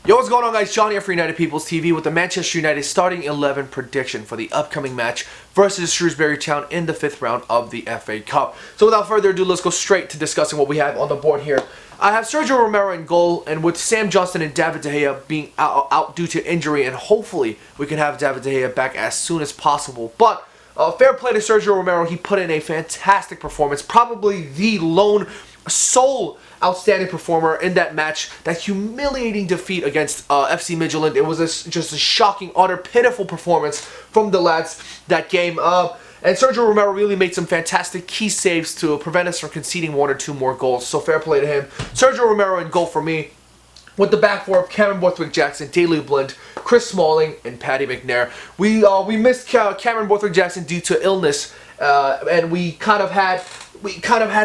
Yo, what's going on, guys? John here for United People's TV with the Manchester United starting 11 prediction for the upcoming match versus Shrewsbury Town in the 5th round of the FA Cup. So without further ado, let's go straight to discussing what we have on the board here. I have Sergio Romero in goal, and with Sam Johnson and David De Gea being out due to injury, and hopefully we can have David De Gea back as soon as possible. But fair play to Sergio Romero. He put in a fantastic performance, probably the lone sole outstanding performer in that match. That humiliating defeat against FC Midtjylland. It was just a shocking, utter, pitiful performance from the lads that game. And Sergio Romero really made some fantastic key saves to prevent us from conceding 1 or 2 more goals. So fair play to him. Sergio Romero in goal for me. With the back four of Cameron Borthwick-Jackson, Daley Blind, Chris Smalling, and Paddy McNair. We missed Cameron Borthwick-Jackson due to illness, and we kind of had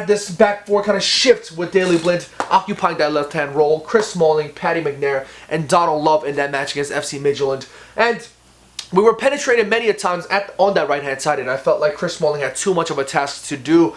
this back four kind of shift with Daley Blind occupying that left-hand role, Chris Smalling, Paddy McNair, and Donald Love in that match against FC Midtjylland. And we were penetrated many a times on that right-hand side, and I felt like Chris Smalling had too much of a task to do.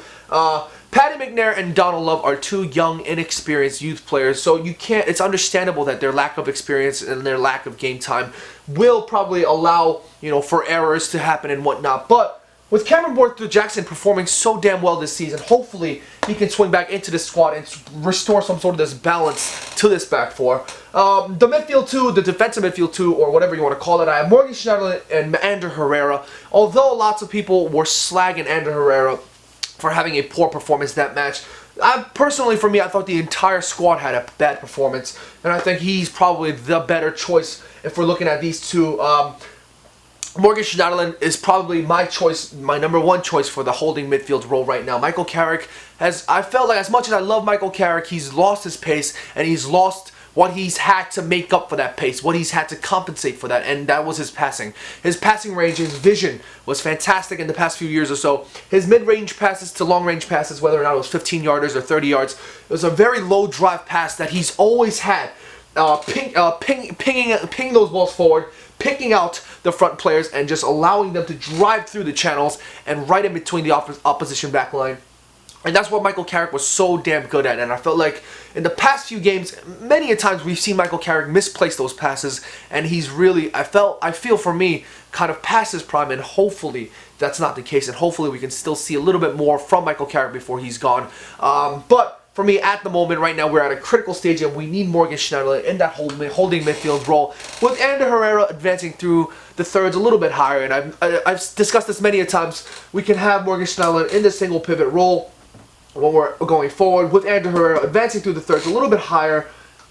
Paddy McNair and Donald Love are two young, inexperienced youth players, so it's understandable that their lack of experience and their lack of game time will probably allow, for errors to happen and whatnot. But with Cameron Borthwick-Jackson performing so damn well this season, hopefully he can swing back into the squad and restore some sort of this balance to this back four. The midfield two, the defensive midfield two, or whatever you want to call it, I have Morgan Schneiderlin and Ander Herrera. Although lots of people were slagging Ander Herrera for having a poor performance that match, personally, for me, I thought the entire squad had a bad performance, and I think he's probably the better choice if we're looking at these two. Morgan Schneiderlin is probably my choice, my number one choice for the holding midfield role right now. Michael Carrick I felt like, as much as I love Michael Carrick, he's lost his pace, and he's lost what he's had to make up for that pace, what he's had to compensate for that, and that was his passing. His passing range, his vision was fantastic in the past few years or so. His mid-range passes to long-range passes, whether or not it was 15 yarders or 30 yards, it was a very low drive pass that he's always had. Pinging those balls forward, picking out the front players, and just allowing them to drive through the channels and right in between the opposition back line. And that's what Michael Carrick was so damn good at. And I felt like in the past few games, many a times we've seen Michael Carrick misplace those passes, and he's really, I feel for me, kind of past his prime, and hopefully that's not the case, and hopefully we can still see a little bit more from Michael Carrick before he's gone. But for me, at the moment, right now, we're at a critical stage, and we need Morgan Schneiderlin in that holding midfield role, with Ander Herrera advancing through the thirds a little bit higher. And I've discussed this many a times. We can have Morgan Schneiderlin in the single pivot role when we're going forward, with Ander Herrera advancing through the thirds a little bit higher,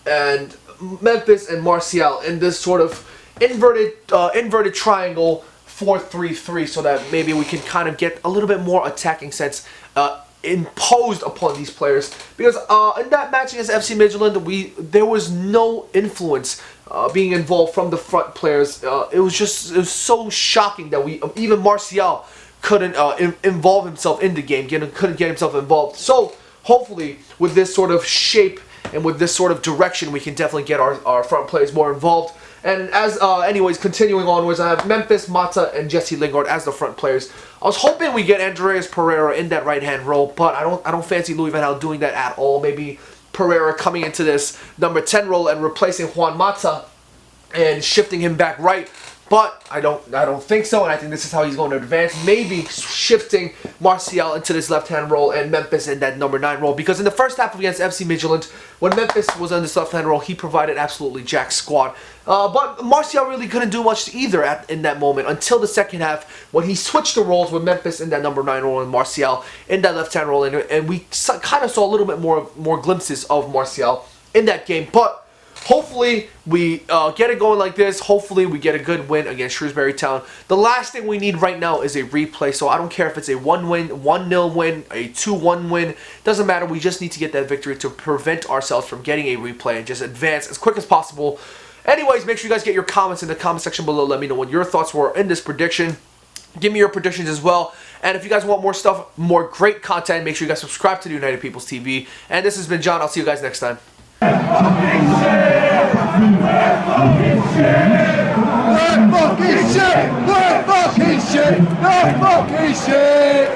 and Memphis and Martial in this sort of inverted triangle 4-3-3, so that maybe we can kind of get a little bit more attacking sense imposed upon these players. Because in that match against FC Midtjylland, there was no influence being involved from the front players. It was so shocking that even Martial couldn't involve himself in the game, couldn't get himself involved. So hopefully with this sort of shape and with this sort of direction, we can definitely get our front players more involved. And anyways, continuing onwards, I have Memphis, Mata, and Jesse Lingard as the front players. I was hoping we get Andreas Pereira in that right-hand role, but I don't fancy Louis van Gaal doing that at all. Maybe Pereira coming into this number 10 role and replacing Juan Mata and shifting him back right. But I don't think so, and I think this is how he's going to advance. Maybe shifting Martial into this left-hand role and Memphis in that number 9 role. Because in the first half against FC Midtjylland, when Memphis was in this left-hand role, he provided absolutely jack squat. But Martial really couldn't do much either in that moment until the second half, when he switched the roles with Memphis in that number 9 role and Martial in that left-hand role. And we kind of saw a little bit more glimpses of Martial in that game. But hopefully we get it going like this. Hopefully we get a good win against Shrewsbury Town. The last thing we need right now is a replay. So I don't care if it's a 1-0 win, a 2-1 win. Doesn't matter. We just need to get that victory to prevent ourselves from getting a replay and just advance as quick as possible. Anyways, make sure you guys get your comments in the comment section below. Let me know what your thoughts were in this prediction. Give me your predictions as well. And if you guys want more stuff, more great content, make sure you guys subscribe to the United People's TV. And this has been John. I'll see you guys next time. We're fucking shit!